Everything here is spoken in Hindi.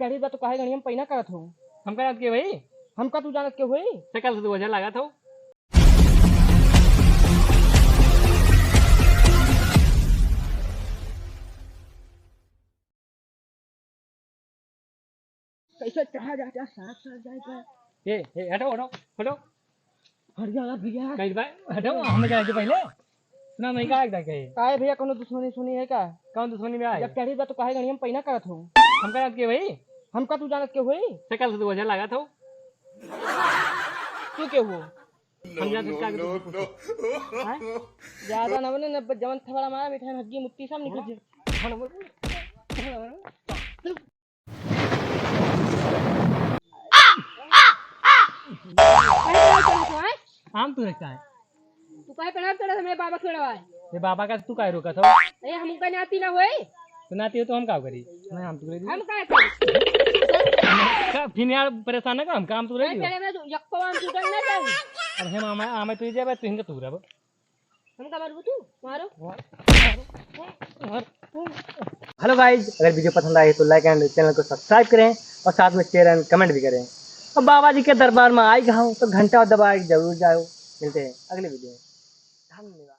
कड़ी बात तो काहे गणी हम पहिना करत हो। हम करत के भाई हमका तू जानत के होई। सकल से 2000 लागत हो। कैसे चढ़ा जा साथ साथ जाएगा। ए हटो हटो हटो हट जा भैया। कहीं भाई हटो हमें क्या पहले सुना नहीं का एकदम कहे काहे भैया कोनो दुश्मनी सुनी है का। कौन दुश्मनी में आए जब कड़ी बात तो काहे गणी हम पहिना करत हो। हम करत के भाई हमका तू जानत के होई। सकल से 2000 लागत हो। तू के हो। हम जाते इसका हाँ? ज्यादा ना बने न जवन थवड़ा मारा बैठा है हड्डी मुट्ठी सब निकल आम तू रखता है तू काहे पढ़ा चढ़ा मेरे बाबा खेड़ा है। ये बाबा का तू काय रोका था अरे हमका नाती ना होई। सुनाती हो तो हम का करी नहीं हम तू हम काहे करी। फिर यार परेशान ना कर हम काम तू रही तेरे में यक्को हम तू करना चाहिए। अब हम आमे तू जाबे तू हिंगा तू रब हमका मारू तू मारो। हेलो गाइस, अगर वीडियो पसंद आए तो लाइक एंड चैनल को सब्सक्राइब करें और साथ में शेयर एंड कमेंट भी करें। और बाबा जी के दरबार में आई गया हूँ तो घंटा दबा जरूर जाओ। मिलते हैं अगले वीडियो में। धन्यवाद।